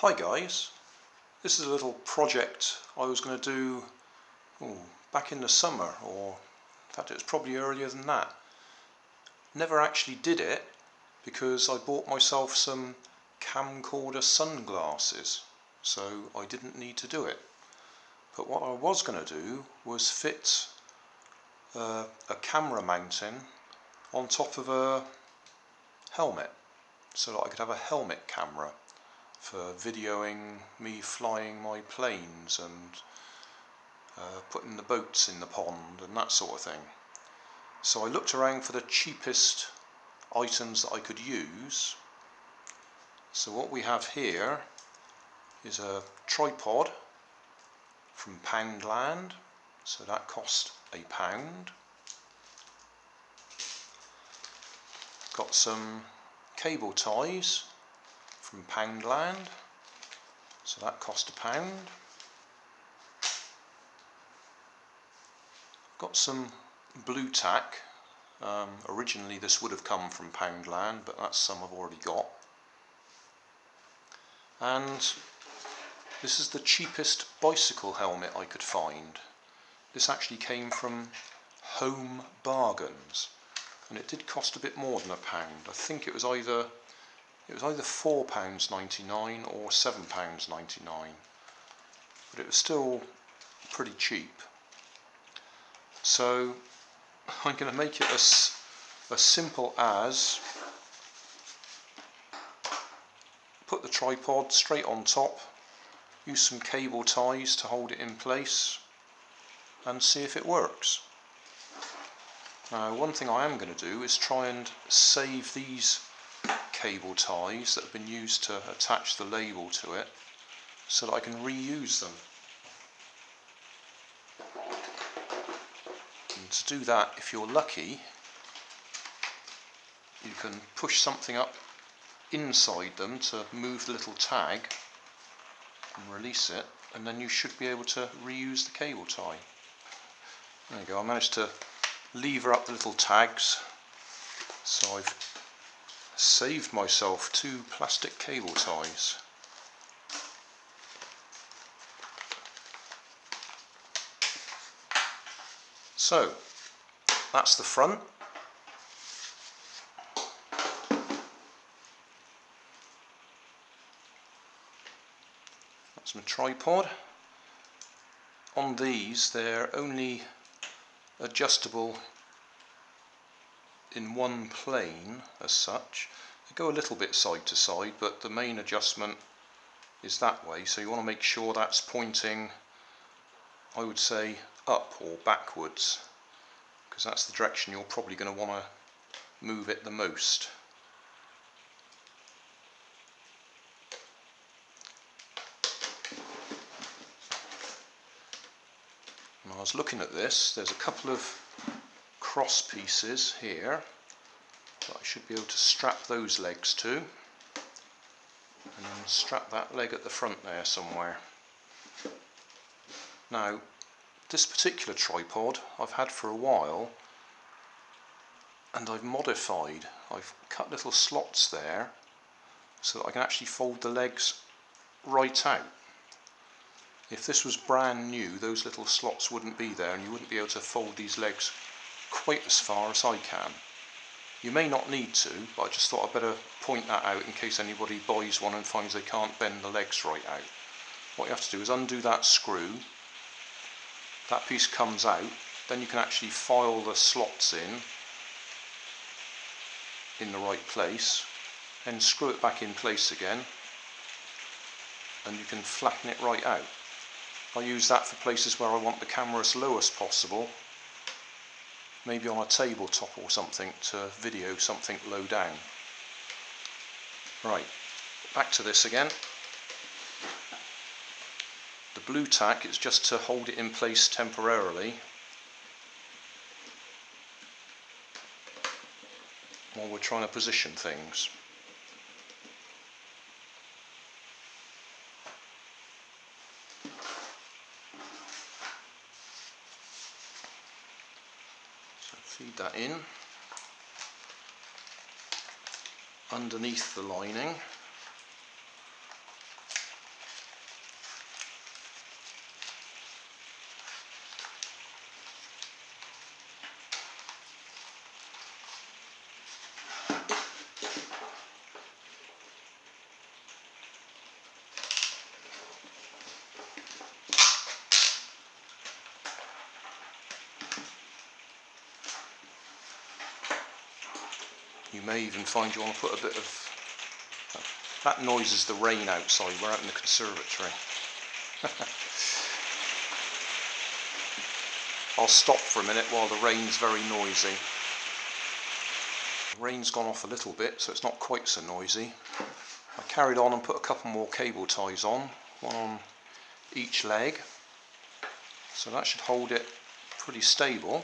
Hi guys, this is a little project I was going to do back in the summer, or in fact it was probably earlier than that. Never actually did it because I bought myself some camcorder sunglasses, so I didn't need to do it. But what I was going to do was fit a camera mounting on top of a helmet, so that I could have a helmet camera for videoing me flying my planes and putting the boats in the pond and that sort of thing. So I looked around for the cheapest items that I could use. So what we have here is a tripod from Poundland, so that cost £1. Got some cable ties from Poundland, so that cost £1. Got some Bluetack. Originally this would have come from Poundland, but that's some I've already got. And this is the cheapest bicycle helmet I could find. This actually came from Home Bargains, and it did cost a bit more than £1. I think it was either £4.99 or £7.99, but it was still pretty cheap. So I'm going to make it as simple as put the tripod straight on top, use some cable ties to hold it in place, and see if it works. Now, one thing I am going to do is try and save these cable ties that have been used to attach the label to it, so that I can reuse them. And to do that, if you're lucky, you can push something up inside them to move the little tag and release it, and then you should be able to reuse the cable tie. There you go, I managed to lever up the little tags, so I've saved myself 2 plastic cable ties. So that's the front. That's my tripod. On these, they're only adjustable in one plane as such. They go a little bit side to side, but the main adjustment is that way, so you want to make sure that's pointing, I would say, up or backwards, because that's the direction you're probably going to want to move it the most. When I was looking at this, there's a couple of cross pieces here that I should be able to strap those legs to, and then strap that leg at the front there somewhere. Now, this particular tripod I've had for a while, and I've modified. I've cut little slots there so that I can actually fold the legs right out. If this was brand new, those little slots wouldn't be there, and you wouldn't be able to fold these legs quite as far as I can. You may not need to, but I just thought I'd better point that out in case anybody buys one and finds they can't bend the legs right out. What you have to do is undo that screw. That piece comes out, then you can actually file the slots in the right place, then screw it back in place again, and you can flatten it right out. I use that for places where I want the camera as low as possible, maybe on a tabletop or something, to video something low down. Right, back to this again. The Bluetack is just to hold it in place temporarily while we're trying to position things. So feed that in underneath the lining. You may even find you want to put a bit of... That noises the rain outside. We're out in the conservatory. I'll stop for a minute while the rain's very noisy. The rain's gone off a little bit, so it's not quite so noisy. I carried on and put a couple more cable ties on, one on each leg. So that should hold it pretty stable.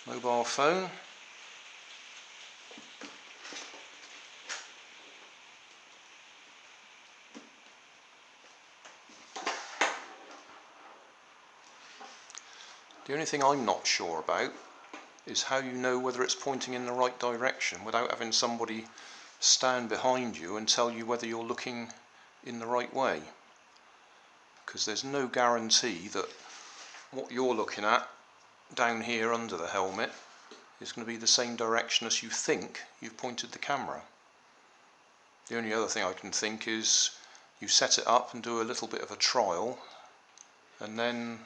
Mobile phone. The only thing I'm not sure about is how you know whether it's pointing in the right direction without having somebody stand behind you and tell you whether you're looking in the right way. Because there's no guarantee that what you're looking at down here under the helmet is going to be the same direction as you think you've pointed the camera. The only other thing I can think is you set it up and do a little bit of a trial and then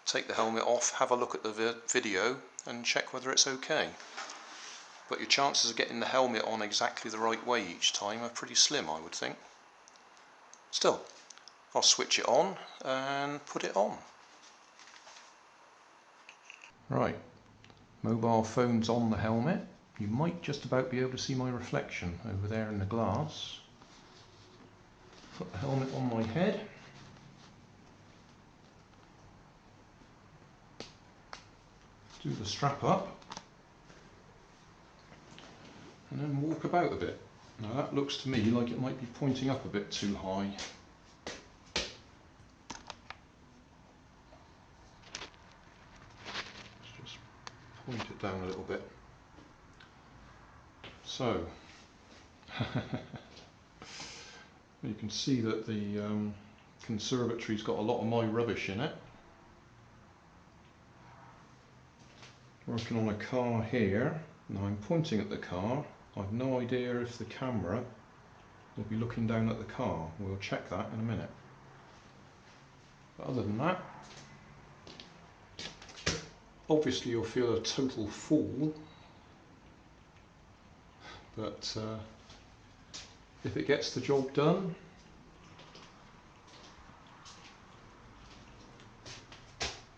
take the helmet off, have a look at the video and check whether it's okay. But your chances of getting the helmet on exactly the right way each time are pretty slim, I would think. Still, I'll switch it on and put it on. Right, mobile phone's on the helmet. You might just about be able to see my reflection over there in the glass. Put the helmet on my head. Do the strap up. And then walk about a bit. Now that looks to me like it might be pointing up a bit too high. Let's just point it down a little bit. So, you can see that the conservatory's got a lot of my rubbish in it. Working on a car here. Now I'm pointing at the car. I've no idea if the camera will be looking down at the car. We'll check that in a minute. But other than that, obviously you'll feel a total fool, but if it gets the job done,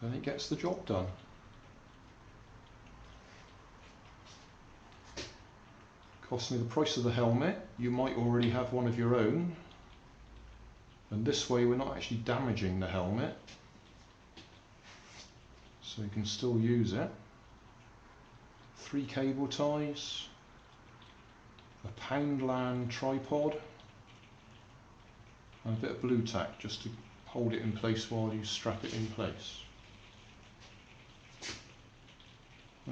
then it gets the job done. Cost me the price of the helmet. You might already have one of your own, and this way we're not actually damaging the helmet, so you can still use it. 3 cable ties, a Poundland tripod, and a bit of Bluetack just to hold it in place while you strap it in place.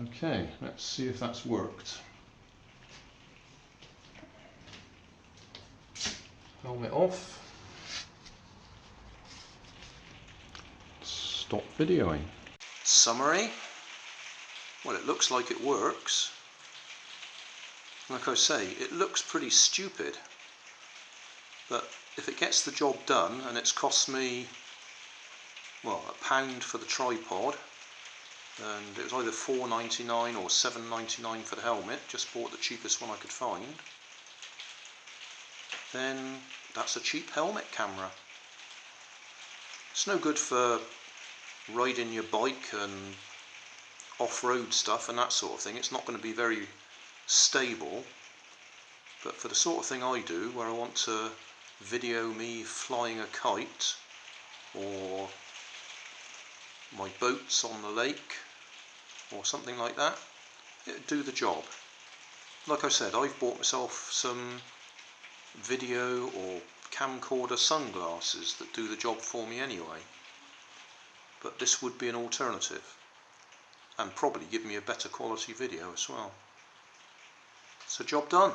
Okay, let's see if that's worked. Helmet off. Stop videoing. Summary. Well, it looks like it works. Like I say, it looks pretty stupid. But if it gets the job done, and it's cost me, well, £1 for the tripod, and it was either £4.99 or £7.99 for the helmet, just bought the cheapest one I could find, then that's a cheap helmet camera. It's no good for riding your bike and off-road stuff and that sort of thing. It's not going to be very stable, but for the sort of thing I do, where I want to video me flying a kite or my boats on the lake or something like that, it'd do the job. Like I said, I've bought myself some video or camcorder sunglasses that do the job for me anyway, but this would be an alternative and probably give me a better quality video as well. So job done.